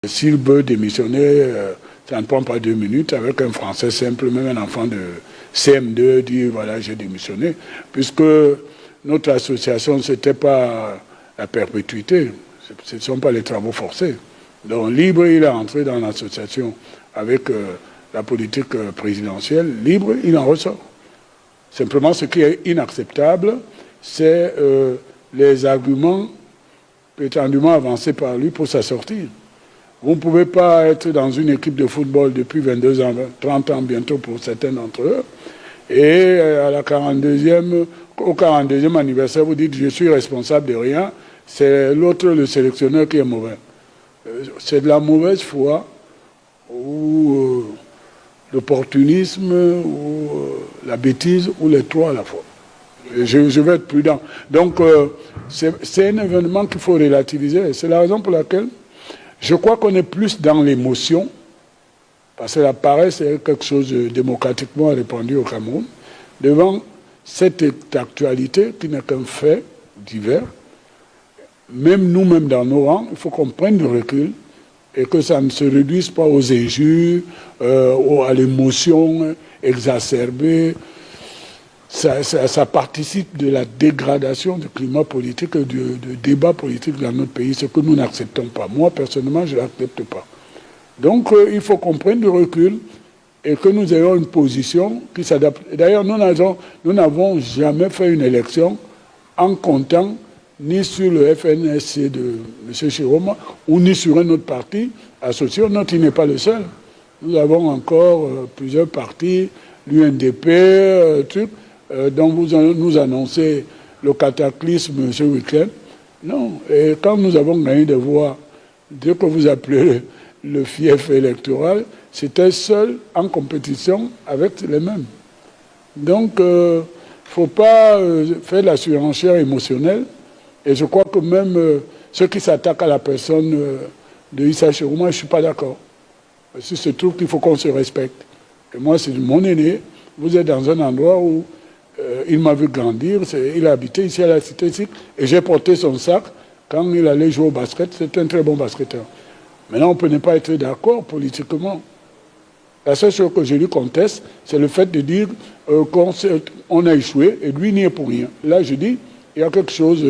S'il veut démissionner, ça ne prend pas 2 minutes. Avec un Français simple, même un enfant de CM2 dit voilà, j'ai démissionné. Puisque notre association, ce n'était pas la perpétuité. Ce ne sont pas les travaux forcés. Donc Libre, il est entré dans l'association avec la politique présidentielle. Libre, il en ressort. Simplement, ce qui est inacceptable, c'est les arguments prétendument avancés par lui pour sa sortie. Vous ne pouvez pas être dans une équipe de football depuis 22 ans, 30 ans bientôt pour certains d'entre eux, et à la 42e, au 42e anniversaire, vous dites « je suis responsable de rien », c'est l'autre, le sélectionneur, qui est mauvais. C'est de la mauvaise foi ou l'opportunisme ou la bêtise ou les trois à la fois. Je vais être prudent. Donc, c'est un événement qu'il faut relativiser. C'est la raison pour laquelle je crois qu'on est plus dans l'émotion, parce que la paresse est quelque chose de démocratiquement répandu au Cameroun, devant cette actualité qui n'est qu'un fait divers. Même nous-mêmes dans nos rangs, il faut qu'on prenne du recul et que ça ne se réduise pas aux injures, à l'émotion exacerbée. Ça participe de la dégradation du climat politique et du débat politique dans notre pays, ce que nous n'acceptons pas. Moi, personnellement, je ne l'accepte pas. Donc, il faut qu'on prenne du recul et que nous ayons une position qui s'adapte. D'ailleurs, nous n'avons jamais fait une élection en comptant ni sur le FNSC de M. Chiroma ou ni sur un autre parti associé. Notre, il n'est pas le seul. Nous avons encore plusieurs partis, l'UNDP, dont vous nous annoncez le cataclysme ce week-end. Non. Et quand nous avons gagné des voix, dès que vous appelez le fief électoral, c'était seul en compétition avec les mêmes. Donc, il ne faut pas faire de la surenchère émotionnelle. Et je crois que même ceux qui s'attaquent à la personne de Issa Chiroma, je ne suis pas d'accord. Parce que je trouve qu'il faut qu'on se respecte. Et moi, c'est mon aîné. Vous êtes dans un endroit où il m'a vu grandir. Il a habité ici à la Cité Cycle. Et j'ai porté son sac quand il allait jouer au basket. C'était un très bon basketteur. Maintenant, on ne peut pas être d'accord politiquement. La seule chose que je lui conteste, c'est le fait de dire qu'on a échoué et lui n'y est pour rien. Là, je dis, il y a quelque chose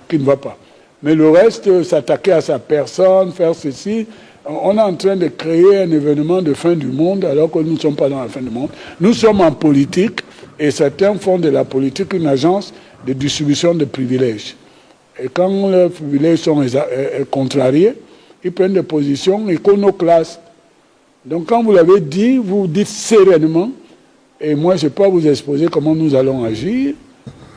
qui ne va pas. Mais le reste, s'attaquer à sa personne, faire ceci, on est en train de créer un événement de fin du monde alors que nous ne sommes pas dans la fin du monde. Nous sommes en politique et certains font de la politique une agence de distribution de privilèges. Et quand les privilèges sont contrariés, ils prennent des positions iconoclastes. Donc quand vous l'avez dit, vous dites sereinement, et moi je ne vais pas vous exposer comment nous allons agir,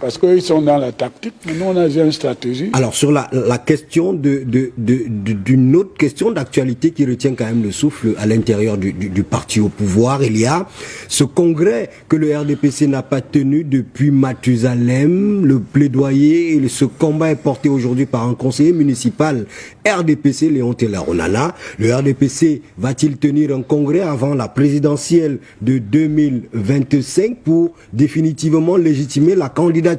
parce qu'ils sont dans la tactique, mais nous on a une stratégie. Alors sur la question d'une autre question d'actualité qui retient quand même le souffle à l'intérieur du parti au pouvoir, il y a ce congrès que le RDPC n'a pas tenu depuis Mathusalem. Le plaidoyer et ce combat est porté aujourd'hui par un conseiller municipal RDPC, Léon Taylor Onana. Le RDPC va-t-il tenir un congrès avant la présidentielle de 2025 pour définitivement légitimer la candidature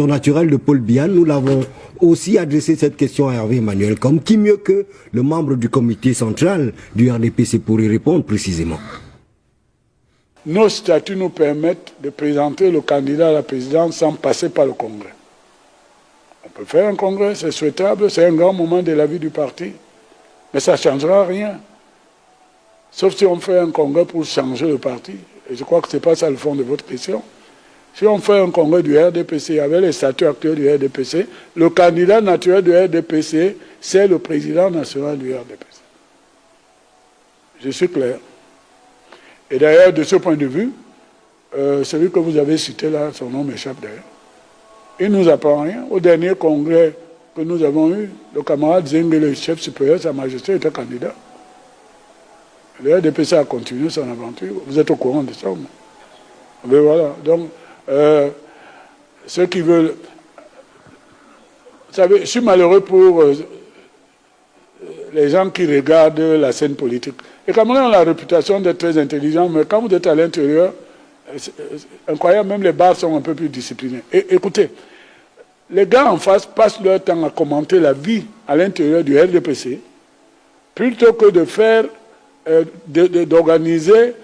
naturelle de Paul Biya? Nous l'avons aussi adressé cette question à Hervé Emmanuel Comme. Qui mieux que le membre du comité central du RDPC pour y répondre précisément? Nos statuts nous permettent de présenter le candidat à la présidence sans passer par le congrès. On peut faire un congrès, c'est souhaitable, c'est un grand moment de la vie du parti, mais ça ne changera rien. Sauf si on fait un congrès pour changer le parti. Et je crois que ce n'est pas ça le fond de votre question. Si on fait un congrès du RDPC avec les statuts actuels du RDPC, le candidat naturel du RDPC, c'est le président national du RDPC. Je suis clair. Et d'ailleurs, de ce point de vue, celui que vous avez cité là, son nom m'échappe d'ailleurs, il ne nous apprend rien. Au dernier congrès que nous avons eu, le camarade Zeng, le chef supérieur de Sa Majesté, était candidat. Le RDPC a continué son aventure. Vous êtes au courant de ça, moi. Mais voilà. Donc, ceux qui veulent... Vous savez, je suis malheureux pour les gens qui regardent la scène politique. Les Camerounais ont la réputation d'être très intelligents, mais quand vous êtes à l'intérieur, incroyable, même les bars sont un peu plus disciplinés. Et écoutez, les gars en face passent leur temps à commenter la vie à l'intérieur du RDPC, plutôt que de faire, d'organiser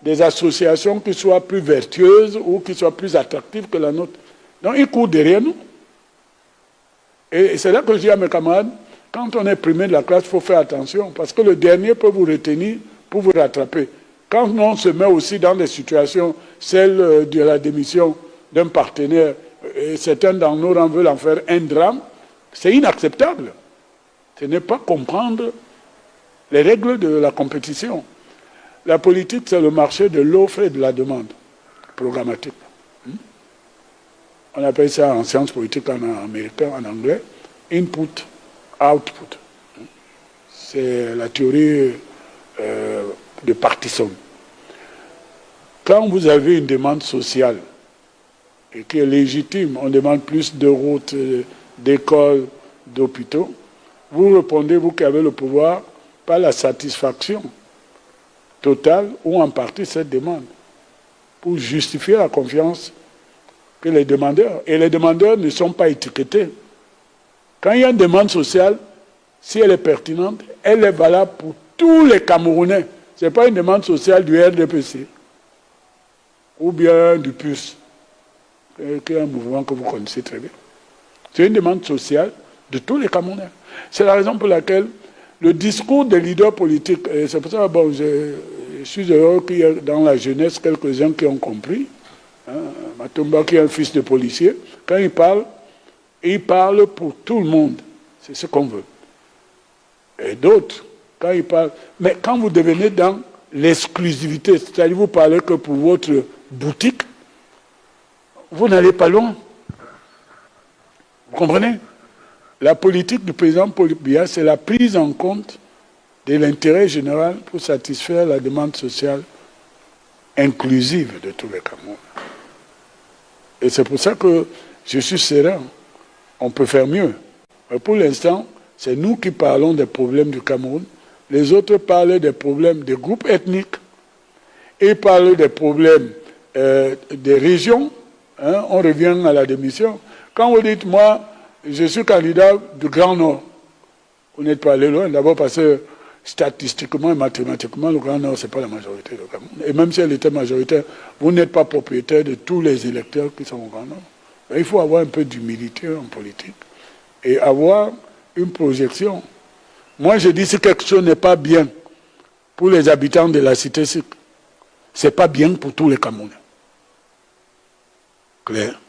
des associations qui soient plus vertueuses ou qui soient plus attractives que la nôtre. Donc, ils courent derrière nous. Et c'est là que je dis à mes camarades, quand on est premier de la classe, il faut faire attention, parce que le dernier peut vous retenir pour vous rattraper. Quand on se met aussi dans des situations, celle de la démission d'un partenaire, et certains dans nos rangs veulent en faire un drame, c'est inacceptable. Ce n'est pas comprendre les règles de la compétition. La politique, c'est le marché de l'offre et de la demande programmatique. On appelle ça en sciences politiques en américain, en anglais, input, output. C'est la théorie de Partison. Quand vous avez une demande sociale et qui est légitime, on demande plus de routes, d'écoles, d'hôpitaux, vous répondez, vous qui avez le pouvoir, par la satisfaction totale ou en partie cette demande, pour justifier la confiance que les demandeurs, et les demandeurs ne sont pas étiquetés. Quand il y a une demande sociale, si elle est pertinente, elle est valable pour tous les Camerounais. Ce n'est pas une demande sociale du RDPC ou bien du PUS, qui est un mouvement que vous connaissez très bien. C'est une demande sociale de tous les Camerounais. C'est la raison pour laquelle le discours des leaders politiques, et c'est pour ça que je suis heureux qu'il y ait dans la jeunesse quelques-uns qui ont compris. Matumba, qui est un fils de policier, quand il parle pour tout le monde. C'est ce qu'on veut. Et d'autres, quand ils parlent... Mais quand vous devenez dans l'exclusivité, c'est-à-dire vous parlez que pour votre boutique, vous n'allez pas loin. Vous comprenez? La politique du président Paul Biya, c'est la prise en compte de l'intérêt général pour satisfaire la demande sociale inclusive de tous les Camerounais. Et c'est pour ça que je suis serein. On peut faire mieux. Mais pour l'instant, c'est nous qui parlons des problèmes du Cameroun. Les autres parlent des problèmes des groupes ethniques. Ils parlent des problèmes des régions. On revient à la démission. Quand vous dites, moi, je suis candidat du Grand Nord, vous n'êtes pas allé loin. D'abord parce que statistiquement et mathématiquement, le Grand Nord, ce n'est pas la majorité du Cameroun. Et même si elle était majoritaire, vous n'êtes pas propriétaire de tous les électeurs qui sont au Grand Nord. Il faut avoir un peu d'humilité en politique et avoir une projection. Moi, je dis si quelque chose n'est pas bien pour les habitants de la cité SIC, ce n'est pas bien pour tous les Camerounais. Clair.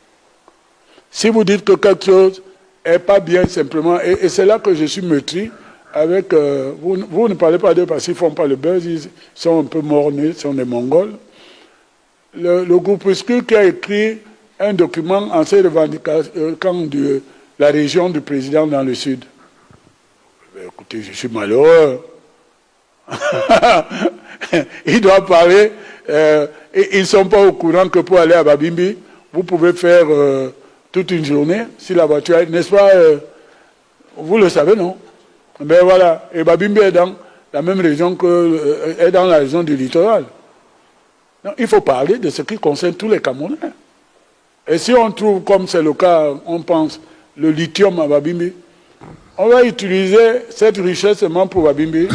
Si vous dites que quelque chose n'est pas bien simplement, et c'est là que je suis meurtri, avec, vous ne parlez pas d'eux parce qu'ils ne font pas le buzz, ils sont un peu mornés, ils sont des Mongols. Le groupuscule qui a écrit un document en ces revendications de la région du président dans le sud. Écoutez, je suis malheureux. Il doit parler, ils ne sont pas au courant que pour aller à Babimbi, vous pouvez faire toute une journée, si la voiture, n'est-ce pas, vous le savez, non? Ben voilà, et Babimbi est dans la même région que, est dans la région du littoral. Donc, il faut parler de ce qui concerne tous les Camerounais. Et si on trouve, comme c'est le cas, on pense, le lithium à Babimbi, on va utiliser cette richesse seulement pour Babimbi.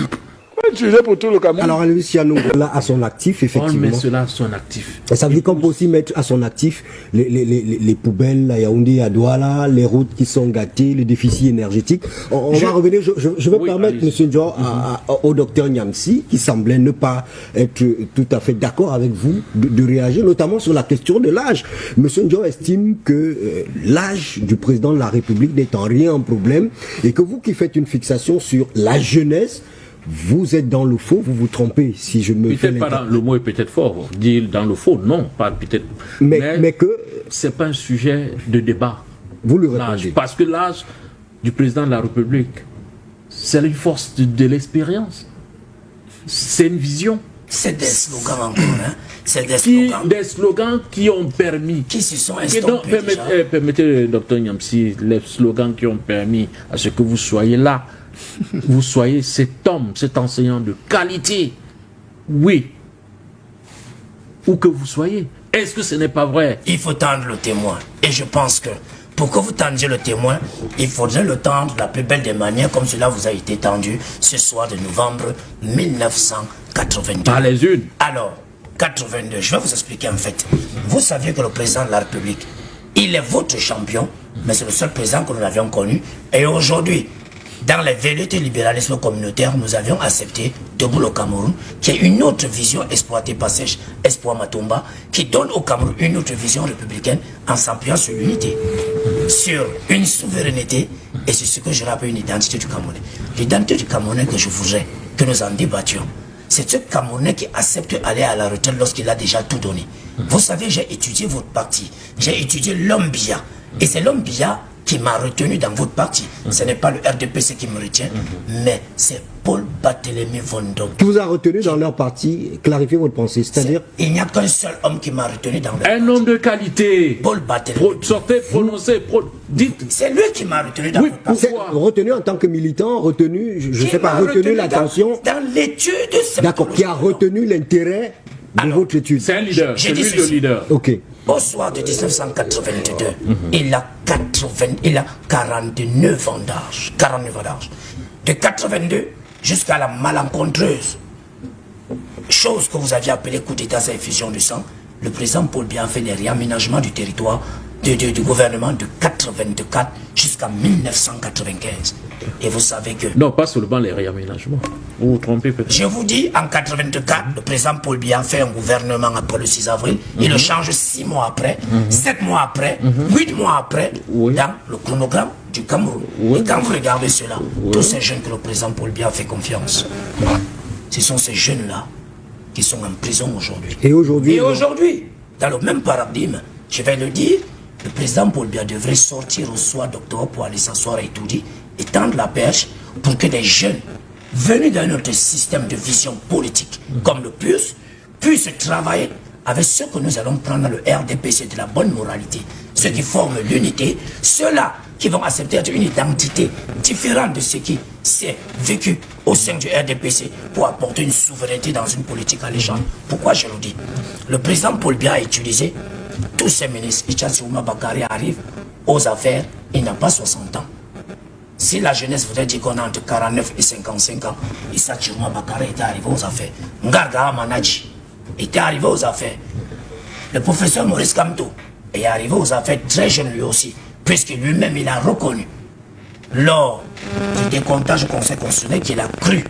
On va l'utiliser pour tout le Cameroun. Alors, Luciano là à son actif, effectivement. On met cela à son actif. Et ça veut dire qu'on peut aussi mettre à son actif les poubelles à Yaoundé, à Douala, les routes qui sont gâtées, les déficits énergétiques. On va revenir, je vais permettre, M. Ndjo, au docteur Nyamsi, qui semblait ne pas être tout à fait d'accord avec vous, de réagir, notamment sur la question de l'âge. M. Ndjo estime que l'âge du président de la République n'est en rien un problème, et que vous qui faites une fixation sur la jeunesse, vous êtes dans le faux, vous vous trompez, si je me fais... Peut-être pas dans, le mot est peut-être fort, dire dans le faux, non, pas peut-être. Mais que... c'est pas un sujet de débat. Vous le répondez. Parce que l'âge du président de la République, c'est une force de l'expérience. C'est une vision. C'est des slogans encore, hein. C'est des slogans. Des slogans qui ont permis... Qui se sont estompés permettez, docteur Nyamsi, les slogans qui ont permis à ce que vous soyez là, vous soyez cet homme, cet enseignant de qualité. Oui. Où que vous soyez. Est-ce que ce n'est pas vrai? Il faut tendre le témoin. Et je pense que Pour que vous tendiez le témoin, il faudrait le tendre de la plus belle des manières, comme cela vous a été tendu ce soir de novembre 1982. Par les unes. Alors, 82, je vais vous expliquer en fait. Vous saviez que le président de la République, il est votre champion, mais c'est le seul président que nous avions connu. Et aujourd'hui, dans les velléités libéralisme communautaire, nous avions accepté, debout le Cameroun, qui est une autre vision exploitée par Sèche Espoir Matomba, qui donne au Cameroun une autre vision républicaine en s'appuyant sur l'unité, sur une souveraineté et sur ce que je rappelle une identité du Camerounais. L'identité du Camerounais que je voudrais que nous en débattions, c'est ce Camerounais qui accepte d'aller à la retraite lorsqu'il a déjà tout donné. Vous savez, j'ai étudié votre parti, j'ai étudié l'homme Biya, et c'est l'homme Biya qui m'a retenu dans votre parti. Ce n'est pas le RDPC qui me retient, mais c'est Paul Barthélémy Vondom. Qui vous a retenu dans leur parti? Clarifiez votre pensée, c'est-à-dire? Il n'y a qu'un seul homme qui m'a retenu dans leur parti. Un homme de qualité. Paul Barthélémy. Sortez, prononcez, dites. C'est lui qui m'a retenu dans votre parti. Retenu en tant que militant, retenu, je ne sais pas, retenu l'attention. Dans l'étude. D'accord, qui a retenu l'intérêt de votre étude. C'est un leader, c'est lui le leader. Ok. Au soir de 1982, il a 49 ans d'âge. 49 ans d'âge. De 82 jusqu'à la malencontreuse chose que vous aviez appelée coup d'état, c'est effusion de sang, le président Paul Biya a fait des réaménagements du territoire du gouvernement de 84 jusqu'à 1995. Et vous savez que... Non, pas seulement les réaménagements. Vous vous trompez peut-être. Je vous dis, en 84, le président Paul Biya fait un gouvernement après le 6 avril. Il le change 6 mois après, 7 mois après, 8 mois après, dans le chronogramme du Cameroun. Et quand vous regardez cela, tous ces jeunes que le président Paul Biya fait confiance, ce sont ces jeunes-là qui sont en prison aujourd'hui. Et aujourd'hui, dans le même paradigme, je vais le dire, le président Paul Biya devrait sortir au soir d'octobre pour aller s'asseoir à Itoudi et tendre la perche pour que des jeunes venus d'un autre système de vision politique, comme le PUS, puissent travailler avec ceux que nous allons prendre dans le RDPC de la bonne moralité, ceux qui forment l'unité, ceux-là qui vont accepter une identité différente de ce qui s'est vécu au sein du RDPC pour apporter une souveraineté dans une politique alléchante. Pourquoi je le dis? Le président Paul Biya a utilisé tous ses ministres. Issa Siroma Bakary arrive aux affaires, il n'a pas 60 ans. Si la jeunesse voudrait dire qu'on a entre 49 et 55 ans, Issa Siroma Bakary était arrivé aux affaires. Ngarga Manaji était arrivé aux affaires. Le professeur Maurice Kamto est arrivé aux affaires très jeune lui aussi, puisque lui-même il a reconnu lors du décomptage au Conseil constitutionnel qu'il a cru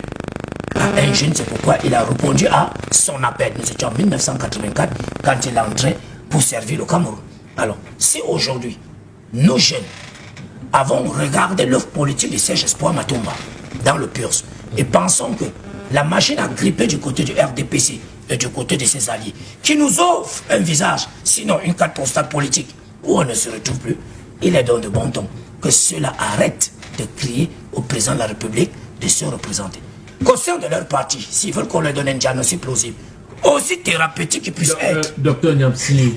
à un jeune. C'est pourquoi il a répondu à son appel. Nous étions en 1984 quand il est entré pour servir le Cameroun. Alors, si aujourd'hui, nos jeunes avons regardé l'œuvre politique de Sèche Espoir Matomba dans le PURS et pensons que la machine a grippé du côté du RDPC et du côté de ses alliés, qui nous offre un visage, sinon une carte postale politique, où on ne se retrouve plus, il est donc de bon ton que ceux-là arrêtent de crier au président de la République de se représenter. Qu'au sein de leur parti, s'ils veulent qu'on leur donne un diagnostic plausible, aussi thérapeutique qu'il puisse être. Docteur Niamsi,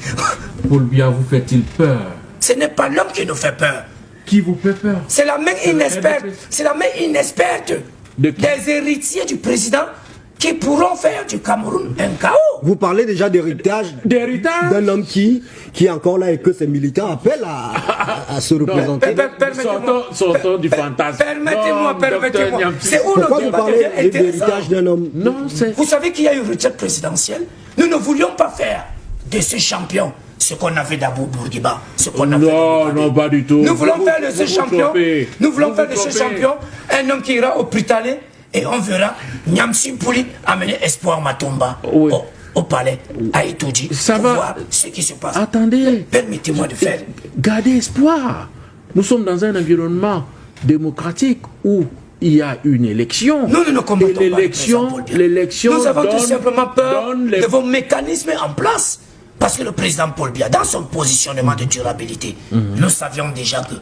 Paul Biya vous fait-il peur? Ce n'est pas l'homme qui nous fait peur. Qui vous fait peur? C'est la main inexperte. C'est la main inexperte des héritiers du président qui pourront faire du Cameroun un chaos. vous parlez déjà d'héritage d'un homme qui est encore là et que ses militants appellent à se représenter. Sortons du fantasme. Permettez-moi. C'est où pourquoi le vous débat parlez devient d'héritage d'un homme? Non, vous savez qu'il y a eu une retraite présidentielle. Nous ne voulions pas faire de ce champion ce qu'on avait d'Abou Bourguiba, ce qu'on avait non, pas du tout. Nous voulons faire de ce champion, un homme qui ira au Pritalé et on verra Niamsi Pouli amener Espoir Matomba au palais à Itoudi pour voir ce qui se passe. Attendez. Permettez-moi de faire. Gardez espoir. Nous sommes dans un environnement démocratique où il y a une élection. Nous ne combattons pas l'élection. Nous avons tout simplement peur de vos mécanismes en place. Parce que le président Paul Biya, dans son positionnement de durabilité, nous savions déjà que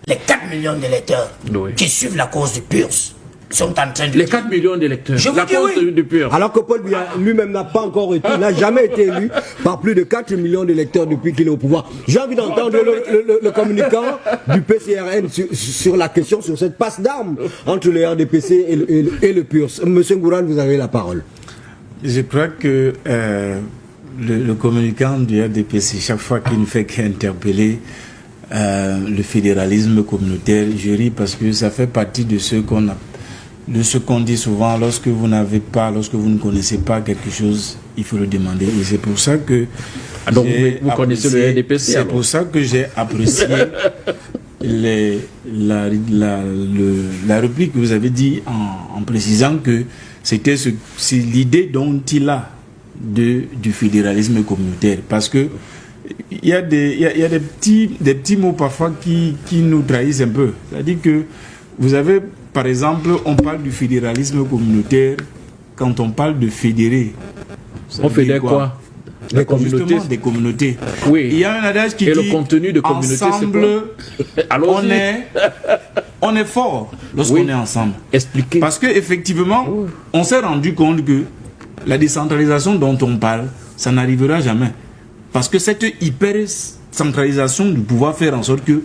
les 4 millions d'électeurs qui suivent la cause du PURS sont en train de... Les 4 millions d'électeurs. La cause du PURS. Alors que Paul Biya lui-même n'a pas encore été, n'a jamais été élu par plus de 4 millions d'électeurs depuis qu'il est au pouvoir. J'ai envie d'entendre le communicant du PCRN sur la question, sur cette passe d'armes entre le RDPC et le PURS. Monsieur Ngouran, vous avez la parole. Je crois que le communicant du RDPC, chaque fois qu'il ne fait qu'interpeller le fédéralisme communautaire. Je ris parce que ça fait partie de ce qu'on dit souvent, lorsque vous ne connaissez pas quelque chose, il faut le demander. Et c'est pour ça que donc vous connaissez le RDPC. C'est pour ça que j'ai apprécié la réplique que vous avez dit en précisant que c'est l'idée dont il a du fédéralisme communautaire. Parce que il y a des petits mots parfois qui nous trahissent un peu. C'est-à-dire que vous avez, par exemple, on parle du fédéralisme communautaire quand on parle de fédérer. On fédère quoi? Des communautés. Des communautés. Oui. Il y a un adage qui dit le contenu de communauté, ensemble, on est fort lorsqu'on est ensemble. Expliquez. Parce que effectivement, on s'est rendu compte que la décentralisation dont on parle, ça n'arrivera jamais. Parce que cette hyper-centralisation du pouvoir fait en sorte que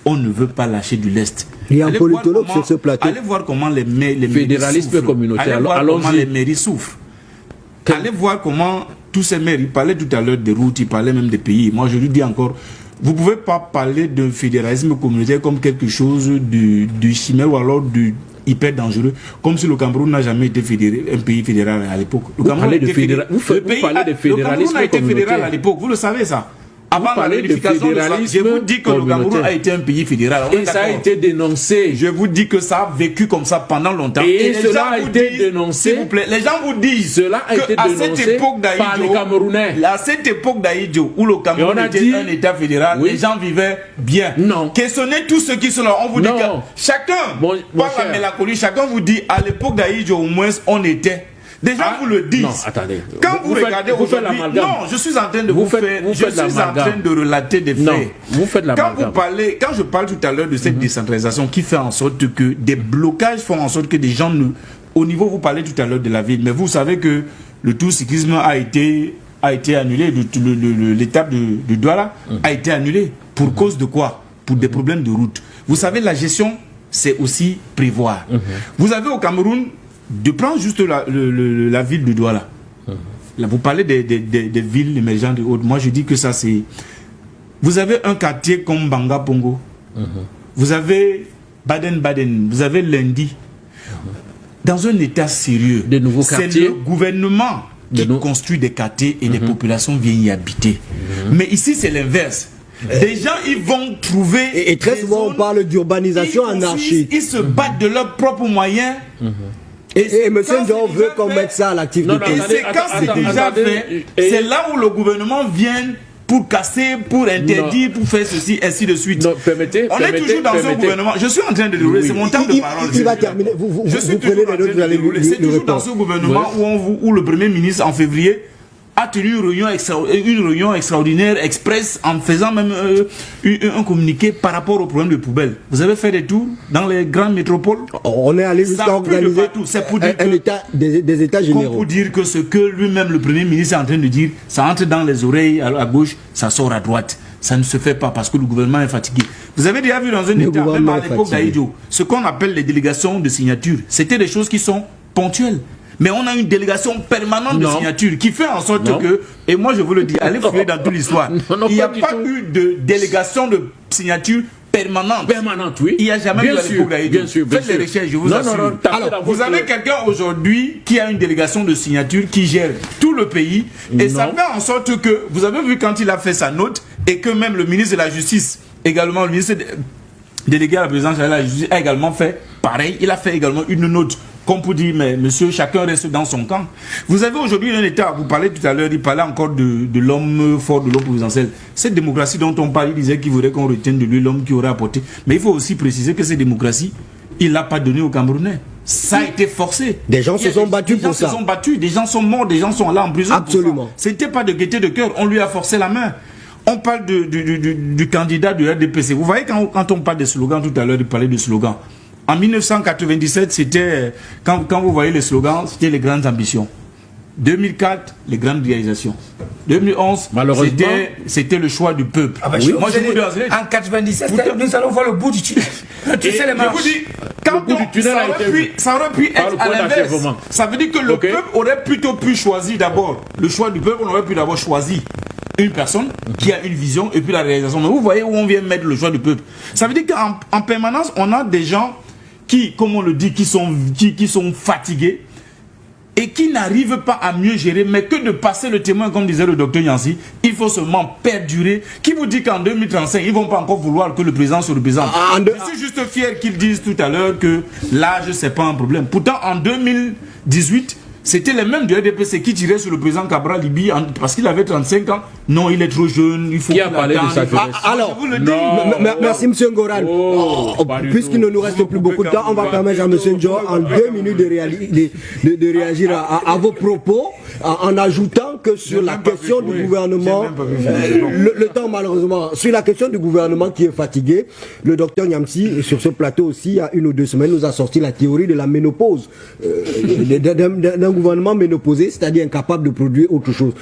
on ne veut pas lâcher du lest. Il y a un politologue sur ce plateau. Allez voir comment les mairies fédéralisme communautaire. Allez voir comment les mairies souffrent. Allez voir comment tous ces maires, il parlait tout à l'heure des routes, il parlait même des pays. Moi, je lui dis encore, vous ne pouvez pas parler d'un fédéralisme communautaire comme quelque chose du chimère ou alors du hyper dangereux, comme si le Cameroun n'a jamais été un pays fédéral à l'époque. Vous parlez de fédéralisme a été fédéral à l'époque, vous le savez ça. Avant la réunification, je vous dis que le Cameroun a été un pays fédéral. Et ça a été dénoncé. Je vous dis que ça a vécu comme ça pendant longtemps. Et cela a été dénoncé. S'il vous plaît, les gens vous disent cela a été dénoncé par les Camerounais. À cette époque d'Aïdjo, où le Cameroun était un État fédéral, les gens vivaient bien. Non. Questionnez tous ceux qui sont là. On vous dit que chacun, par la mélancolie, chacun vous dit à l'époque d'Aïdjo, au moins, on était. Des gens vous le disent. Non, attendez. Quand vous regardez aujourd'hui, non, je suis en train de de relater des faits. Non, vous faites la quand je parle tout à l'heure de cette décentralisation qui fait en sorte que des blocages font en sorte que des gens au niveau, vous parlez tout à l'heure de la ville, mais vous savez que le tout cyclisme a été annulé, l'étape de Douala a été annulée. Pour cause de quoi? Pour des problèmes de route. Vous savez, la gestion, c'est aussi prévoir. Vous avez au Cameroun, de prendre juste la ville de Douala. Là, vous parlez des villes émergentes de haute. Moi, je dis que ça, c'est... Vous avez un quartier comme Banga Pongo. Vous avez Baden-Baden. Vous avez Lundi. Dans un état sérieux, c'est le gouvernement qui construit des quartiers et les populations viennent y habiter. Mais ici, c'est l'inverse. Des gens, ils vont trouver... Et très souvent, on parle d'urbanisation anarchique. Ils se battent de leurs propres moyens. Et M. Ndion veut qu'on mette ça à l'activité. Quand c'est déjà fait, c'est là où le gouvernement vient pour casser, pour interdire, pour faire ceci, ainsi de suite. On est toujours dans un gouvernement. Je suis en train de dérouler, c'est mon temps de parole. Il va terminer. Vous prenez les notes, vous allez lui C'est toujours dans ce gouvernement où le Premier ministre, en février, a tenu une réunion extraordinaire, express, en faisant même un communiqué par rapport au problème de poubelles. Vous avez fait des tours dans les grandes métropoles. On est allé jusqu'à organiser un état, des états généraux. Pour dire que ce que lui-même, le Premier ministre, est en train de dire, ça entre dans les oreilles à gauche, ça sort à droite. Ça ne se fait pas parce que le gouvernement est fatigué. Vous avez déjà vu dans un état, même à l'époque d'Aïdjo, ce qu'on appelle les délégations de signature. C'était des choses qui sont ponctuelles. Mais on a une délégation permanente de signature qui fait en sorte que, et moi je vous le dis, allez fouiller dans toute l'histoire, il n'y a pas eu de délégation de signature permanente. Permanente, oui. Il n'y a jamais eu à l'époque d'Aïdjo. Faites les recherches, je vous assure. Alors, vous avez quelqu'un aujourd'hui qui a une délégation de signature qui gère tout le pays, et ça fait en sorte que, vous avez vu quand il a fait sa note, et que même le ministre de la Justice, également le ministre délégué à la présidence de la Justice, a également fait pareil. Il a fait également une note comme pour dire, mais monsieur, chacun reste dans son camp. Vous avez aujourd'hui un État, vous parlez tout à l'heure, il parlait encore de l'homme fort, de l'homme présidentiel. Cette démocratie dont on parle, il disait qu'il voudrait qu'on retienne de lui l'homme qui aurait apporté. Mais il faut aussi préciser que cette démocratie, il ne l'a pas donnée aux Camerounais. Ça a été forcé. Des gens se sont battus pour ça. Des gens se sont battus, des gens sont morts, des gens sont là en prison. Absolument. Ce n'était pas de gaieté de cœur, on lui a forcé la main. On parle du candidat du RDPC. Vous voyez, quand on parle de slogans, tout à l'heure, il parlait de slogans. En 1997, c'était, quand vous voyez les slogans, c'était les grandes ambitions. 2004, les grandes réalisations. 2011, c'était le choix du peuple. Ah bah oui. Moi, je vous dis, en 97, nous allons voir le bout du tunnel. Tu sais, les je vous dis, quand ça aurait pu être à l'inverse. Ça veut dire que le peuple aurait plutôt pu choisir d'abord. Le choix du peuple, on aurait pu d'abord choisir une personne qui a une vision et puis la réalisation. Mais vous voyez où on vient mettre le choix du peuple. Ça veut dire qu'en permanence, on a des gens qui, comme on le dit, qui sont fatigués et qui n'arrivent pas à mieux gérer, mais que de passer le témoin, comme disait le docteur Yancy, il faut seulement perdurer. Qui vous dit qu'en 2035, ils ne vont pas encore vouloir que le président se représente? Je suis juste fier qu'ils disent tout à l'heure que l'âge, ce n'est pas un problème. Pourtant, en 2018, c'était les mêmes du RDPC qui tiraient sur le président Cabral Libi parce qu'il avait 35 ans. Non, il est trop jeune, il faut Qui a parlé de ça? Alors, merci M. Ngoran. Puisqu'il ne nous reste plus beaucoup de temps, on va permettre à M. Njo en 2 minutes de réagir à vos propos en ajoutant que sur la question du gouvernement, le temps malheureusement, sur la question du gouvernement qui est fatigué, le docteur Niamsi, sur ce plateau aussi, il y a 1 ou 2 semaines, nous a sorti la théorie de la ménopause, d'un gouvernement ménopausé, c'est-à-dire incapable de produire autre chose.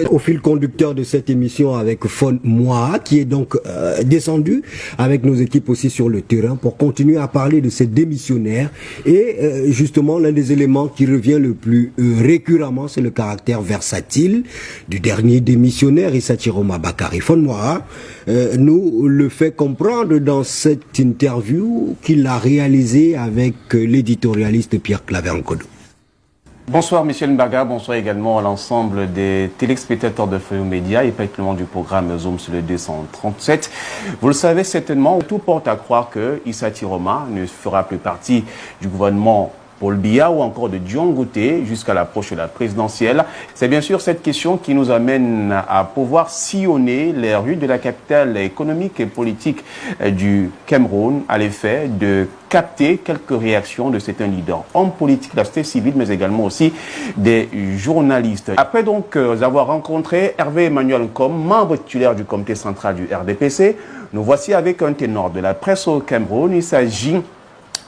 Au fil conducteur de cette émission avec Fon Moa, qui est donc descendu avec nos équipes aussi sur le terrain pour continuer à parler de ces démissionnaires. Et justement, l'un des éléments qui revient le plus récurremment, c'est le caractère versatile du dernier démissionnaire, Issa Chiroma Bakary. Fon Moa nous le fait comprendre dans cette interview qu'il a réalisée avec l'éditorialiste Pierre Claver Nkodo. Bonsoir Michel Mbaga, bonsoir également à l'ensemble des téléspectateurs de Feu Média et particulièrement du programme Zoom sur le 237. Vous le savez certainement, tout porte à croire que Issa Chiroma ne fera plus partie du gouvernement Paul Biya ou encore de Dion Ngouté jusqu'à l'approche de la présidentielle. C'est bien sûr cette question qui nous amène à pouvoir sillonner les rues de la capitale économique et politique du Cameroun à l'effet de capter quelques réactions de certains leaders, hommes politiques de la société civile, mais également aussi des journalistes. Après donc avoir rencontré Hervé Emmanuel Nkom, membre titulaire du comité central du RDPC, nous voici avec un ténor de la presse au Cameroun. Il s'agit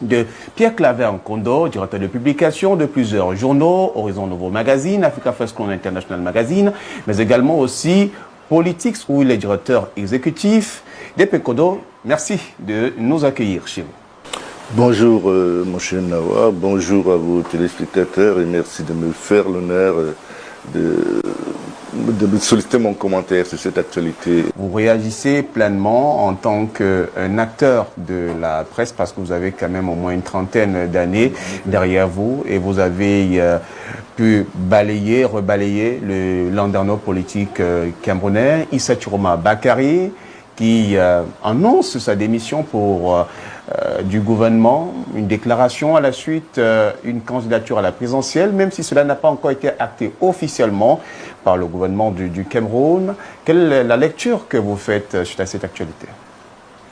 de Pierre Claver Nkodo, directeur de publication de plusieurs journaux, Horizon Nouveau Magazine, Africa First Clone International Magazine, mais également aussi Politics, où il est directeur exécutif. Dépé Nkodo, merci de nous accueillir chez vous. Bonjour mon cher Nawa, bonjour à vos téléspectateurs et merci de me faire l'honneur de me solliciter mon commentaire sur cette actualité. Vous réagissez pleinement en tant qu'un acteur de la presse parce que vous avez quand même au moins une trentaine d'années derrière vous et vous avez pu balayer, rebalayer le landerneau politique camerounais, Issa Chiroma Bakary, qui annonce sa démission pour du gouvernement, une déclaration à la suite, une candidature à la présidentielle, même si cela n'a pas encore été acté officiellement par le gouvernement du Cameroun. Quelle est la lecture que vous faites suite à cette actualité?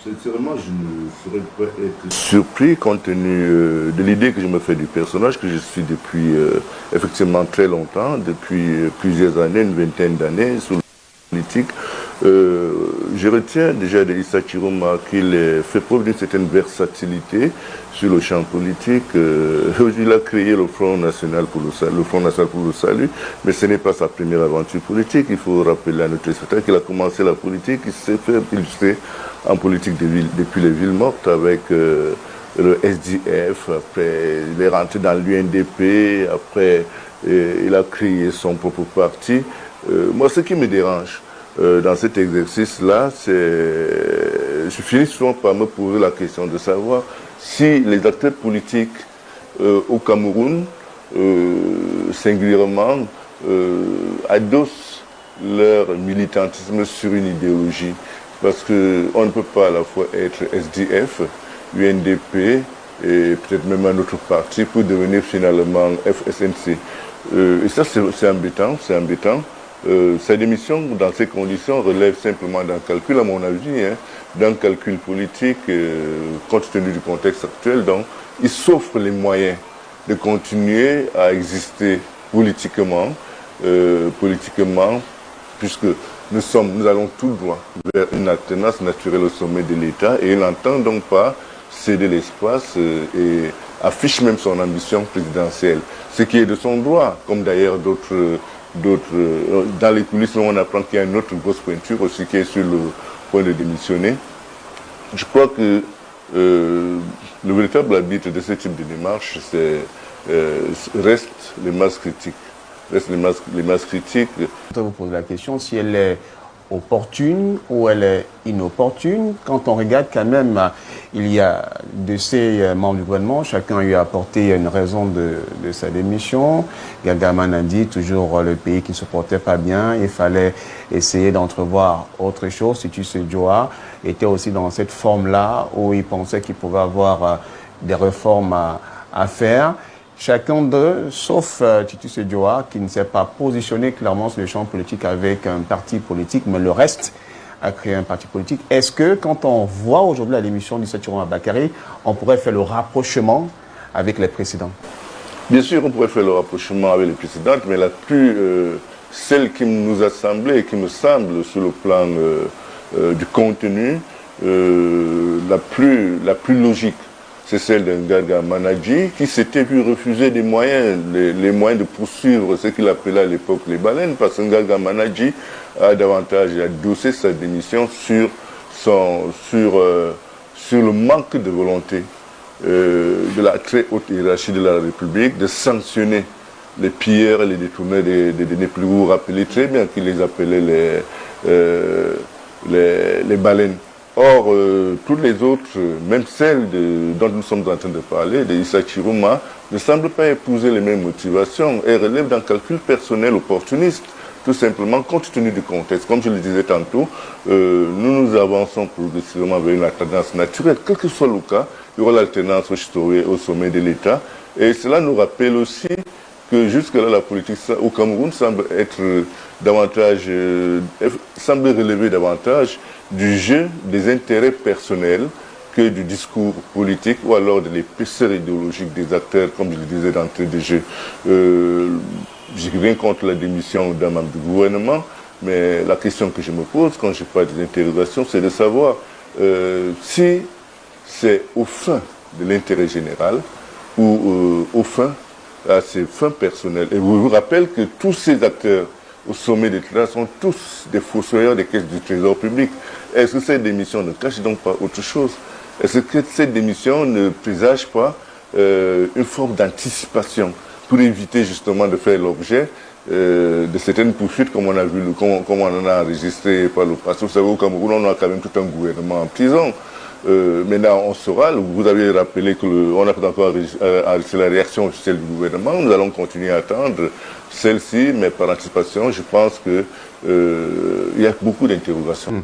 Sincèrement, je ne saurais pas être surpris compte tenu de l'idée que je me fais du personnage, que je suis depuis effectivement très longtemps, depuis plusieurs années, une vingtaine d'années, sous la politique. Je retiens déjà de Issa Chiroma qu'il fait preuve d'une certaine versatilité sur le champ politique. Il a créé le Front National pour le Salut, mais ce n'est pas sa première aventure politique. Il faut rappeler à notre téléspectateur qu'il a commencé la politique, il s'est fait illustrer en politique depuis les villes mortes avec le SDF, après il est rentré dans l'UNDP, après il a créé son propre parti. Moi, ce qui me dérange dans cet exercice-là, je finis souvent par me poser la question de savoir si les acteurs politiques au Cameroun, singulièrement, adossent leur militantisme sur une idéologie. Parce qu'on ne peut pas à la fois être SDF, UNDP et peut-être même un autre parti pour devenir finalement FSNC. Et ça, c'est embêtant, c'est embêtant. Sa démission, dans ces conditions, relève simplement d'un calcul, à mon avis, d'un calcul politique, compte tenu du contexte actuel. Donc, il s'offre les moyens de continuer à exister politiquement, puisque nous allons tout droit vers une alternance naturelle au sommet de l'État, et il n'entend donc pas céder l'espace et affiche même son ambition présidentielle, ce qui est de son droit, comme d'ailleurs d'autres. Dans les coulisses, on apprend qu'il y a une autre grosse pointure aussi qui est sur le point de démissionner. Je crois que le véritable arbitre de ce type de démarche reste les masses critiques. Je vais vous poser la question si elle est opportune ou elle est inopportune? Quand on regarde quand même, il y a de ces membres du gouvernement, chacun lui a apporté une raison de sa démission. Gargaman a dit toujours le pays qui ne se portait pas bien, il fallait essayer d'entrevoir autre chose. Titus Sedjoa était aussi dans cette forme-là où il pensait qu'il pouvait avoir des réformes à faire. Chacun d'eux, sauf Titus Sedjoa, qui ne s'est pas positionné clairement sur le champ politique avec un parti politique, mais le reste a créé un parti politique. Est-ce que quand on voit aujourd'hui la démission du Sachiron Abakari, on pourrait faire le rapprochement avec les précédents? Bien sûr, on pourrait faire le rapprochement avec les précédentes, mais celle qui nous a semblé, qui me semble sur le plan du contenu, la plus logique, c'est celle d'un Garga Manadji qui s'était vu refuser des moyens, les moyens de poursuivre ce qu'il appelait à l'époque les baleines, parce que Garga Manadji a davantage adossé sa démission sur le manque de volonté de la très haute hiérarchie de la République de sanctionner les pilleurs et les détourneurs des deniers publics. Vous vous rappelez très bien qu'il les appelait les baleines. Or, toutes les autres, même celles dont nous sommes en train de parler, de Issa Chiruma, ne semblent pas épouser les mêmes motivations et relèvent d'un calcul personnel opportuniste, tout simplement compte tenu du contexte. Comme je le disais tantôt, nous avançons progressivement vers une tendance naturelle. Quel que soit le cas, il y aura l'alternance au sommet de l'État. Et cela nous rappelle aussi que jusque-là, la politique au Cameroun semble relever davantage du jeu des intérêts personnels que du discours politique ou alors de l'épaisseur idéologique des acteurs, comme je le disais d'entrée de jeu. J'ai rien contre la démission d'un membre du gouvernement, mais la question que je me pose quand je parle des interrogations, c'est de savoir si c'est aux fins de l'intérêt général ou aux fins à ses fins personnelles. Et je vous rappelle que tous ces acteurs au sommet de l'État sont tous des fossoyeurs des caisses du trésor public. Est-ce que cette démission ne cache donc pas autre chose? Est-ce que cette démission ne présage pas une forme d'anticipation pour éviter justement de faire l'objet de certaines poursuites comme on a vu, comme on en a enregistré par le passé? Vous savez, au Cameroun, on a quand même tout un gouvernement en prison. Maintenant, on saura, vous avez rappelé qu'on n'a pas encore enregistré la réaction officielle du gouvernement. Nous allons continuer à attendre celle-ci, mais par anticipation, je pense qu'il y a beaucoup d'interrogations.